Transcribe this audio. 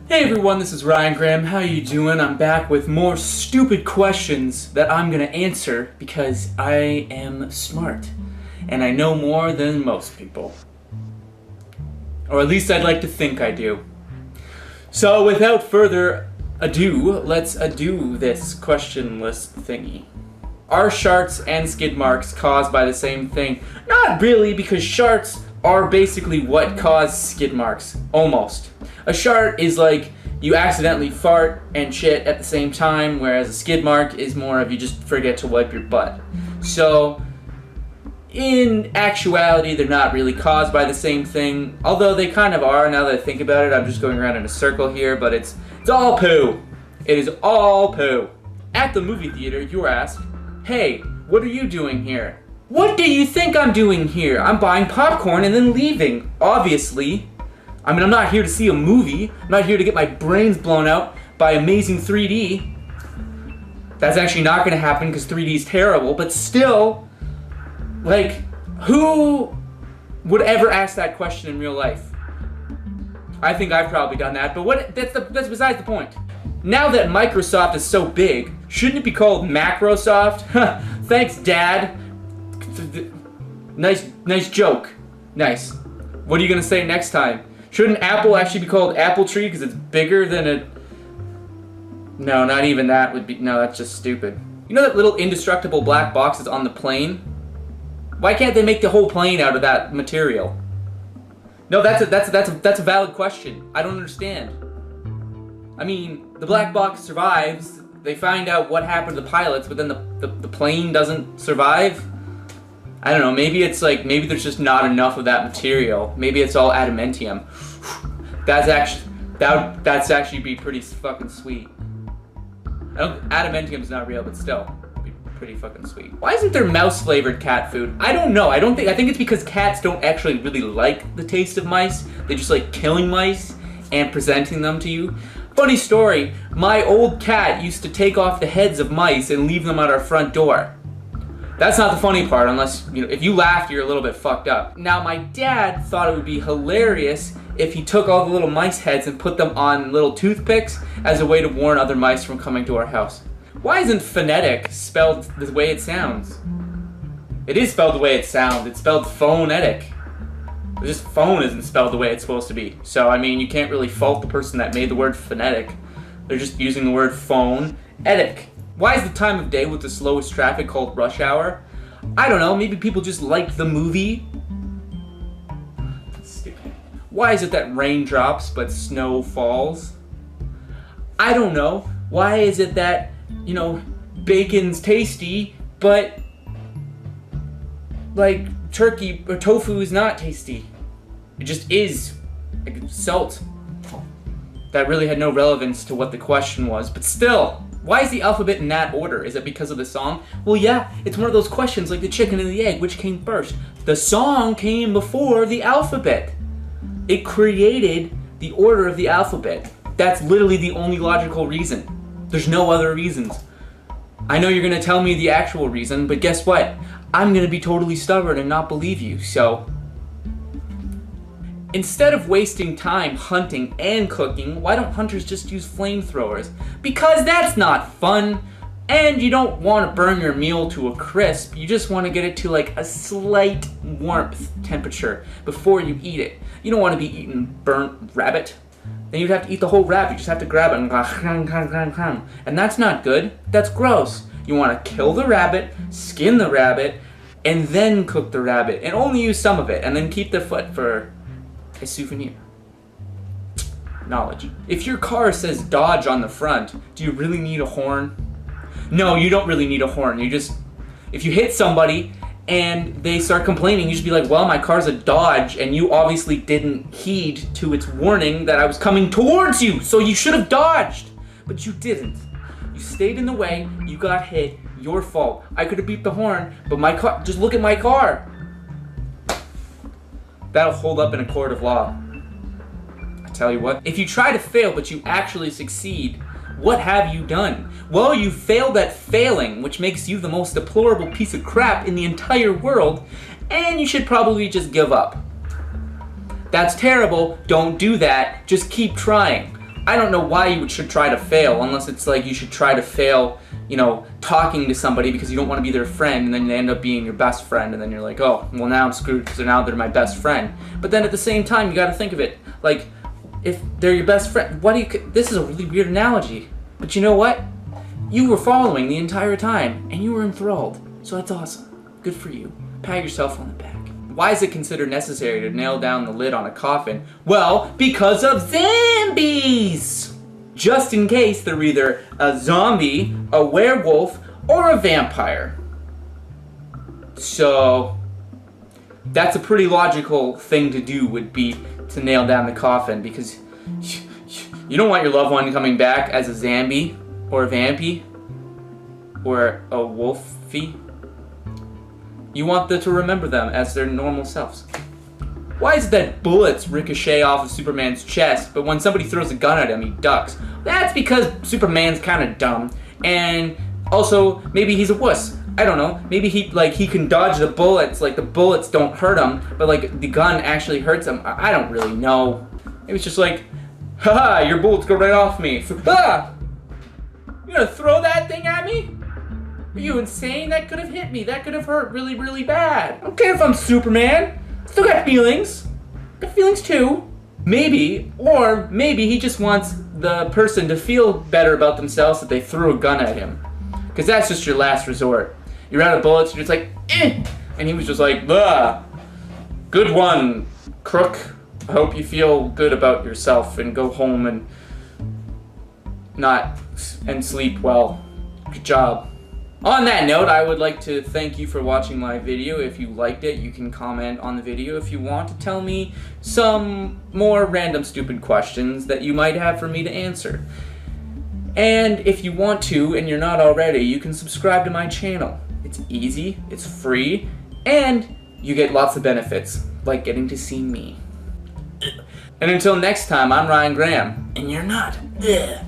Hey everyone, this is Ryan Graham. How you doing? I'm back with more stupid questions that I'm gonna answer because I am smart and I know more than most people. Or at least I'd like to think I do. So without further ado, let's do this question list thingy. Are sharts and skid marks caused by the same thing? Not really, because sharts are basically what cause skid marks. Almost. A shart is like you accidentally fart and shit at the same time, whereas a skid mark is more of you just forget to wipe your butt. So, in actuality, they're not really caused by the same thing, although they kind of are now that I think about it. I'm just going around in a circle here, but it's all poo. It is all poo. At the movie theater, you were asked, "Hey, what are you doing here?" What do you think I'm doing here? I'm buying popcorn and then leaving, obviously. I mean, I'm not here to see a movie. I'm not here to get my brains blown out by amazing 3D. That's actually not going to happen because 3D is terrible, but still, like, who would ever ask that question in real life? I think I've probably done that, but that's besides the point. Now that Microsoft is so big, shouldn't it be called Macrosoft? Thanks, Dad. Nice joke. Nice. What are you gonna say next time? Shouldn't Apple actually be called Apple Tree because it's bigger than a... No, not even that would be... No, that's just stupid. You know that little indestructible black box is on the plane? Why can't they make the whole plane out of that material? No, that's a valid question. I don't understand. I mean, the black box survives. They find out what happened to the pilots, but then the plane doesn't survive. I don't know, maybe it's like, maybe there's just not enough of that material. Maybe it's all adamantium. That's actually be pretty fucking sweet. Adamantium's not real, but still, it'd be pretty fucking sweet. Why isn't there mouse-flavored cat food? I don't know. I think it's because cats don't actually really like the taste of mice. They just like killing mice and presenting them to you. Funny story, my old cat used to take off the heads of mice and leave them at our front door. That's not the funny part, unless, you know, if you laughed, you're a little bit fucked up. Now, my dad thought it would be hilarious if he took all the little mice heads and put them on little toothpicks as a way to warn other mice from coming to our house. Why isn't phonetic spelled the way it sounds? It is spelled the way it sounds. It's spelled phonetic. Just phone isn't spelled the way it's supposed to be. So, I mean, you can't really fault the person that made the word phonetic. They're just using the word phone-etic. Why is the time of day with the slowest traffic called rush hour? I don't know, maybe people just liked the movie. Stupid. Why is it that rain drops but snow falls? I don't know. Why is it that, you know, bacon's tasty but like turkey or tofu is not tasty? It just is. Like salt. That really had no relevance to what the question was, but still. Why is the alphabet in that order? Is it because of the song? Well, yeah, it's one of those questions like the chicken and the egg, which came first? The song came before the alphabet. It created the order of the alphabet. That's literally the only logical reason. There's no other reasons. I know you're gonna tell me the actual reason, but guess what? I'm gonna be totally stubborn and not believe you, so... Instead of wasting time hunting and cooking, why don't hunters just use flamethrowers? Because that's not fun, and you don't want to burn your meal to a crisp. You just want to get it to like a slight warmth temperature before you eat it. You don't want to be eating burnt rabbit. Then you'd have to eat the whole rabbit. You just have to grab it and go, and that's not good. That's gross. You want to kill the rabbit, skin the rabbit, and then cook the rabbit, and only use some of it, and then keep the foot for a souvenir. Knowledge. If your car says Dodge on the front, do you really need a horn? No, you don't really need a horn. You just, if you hit somebody and they start complaining, you just be like, well, my car's a Dodge and you obviously didn't heed to its warning that I was coming towards you, so you should have dodged. But you didn't. You stayed in the way, you got hit, your fault. I could have beeped the horn, but my car, just look at my car. That'll hold up in a court of law. I tell you what, if you try to fail but you actually succeed, what have you done? Well, you failed at failing, which makes you the most deplorable piece of crap in the entire world, and you should probably just give up. That's terrible, don't do that, just keep trying. I don't know why you should try to fail, unless it's like you should try to fail, you know, talking to somebody because you don't want to be their friend, and then they end up being your best friend, and then you're like, oh, well now I'm screwed because now they're my best friend. But then at the same time, you got to think of it, like, if they're your best friend, this is a really weird analogy, but you know what? You were following the entire time, and you were enthralled, so that's awesome. Good for you. Pat yourself on the back. Why is it considered necessary to nail down the lid on a coffin? Well, because of zombies! Just in case they're either a zombie, a werewolf, or a vampire. So, that's a pretty logical thing to do, would be to nail down the coffin, because you don't want your loved one coming back as a zombie, or a vampy, or a wolfie. You want them to remember them as their normal selves. Why is it that bullets ricochet off of Superman's chest, but when somebody throws a gun at him, he ducks? That's because Superman's kind of dumb, and also maybe he's a wuss. I don't know. Maybe he can dodge the bullets, like the bullets don't hurt him, but like the gun actually hurts him. I don't really know. Maybe it's just like, haha, your bullets go right off me. Ah! You gonna throw that thing at me? Are you insane? That could have hit me. That could have hurt really, really bad. I don't care if I'm Superman. I still got feelings. Got feelings too. Maybe, or maybe he just wants the person to feel better about themselves that they threw a gun at him. Because that's just your last resort. You're out of bullets, you're just like, eh! And he was just like, ah, good one, crook. I hope you feel good about yourself and go home and sleep well. Good job. On that note, I would like to thank you for watching my video. If you liked it, you can comment on the video if you want to tell me some more random stupid questions that you might have for me to answer. And if you want to, and you're not already, you can subscribe to my channel. It's easy, it's free, and you get lots of benefits, like getting to see me. And until next time, I'm Ryan Graham, and you're not. Ugh.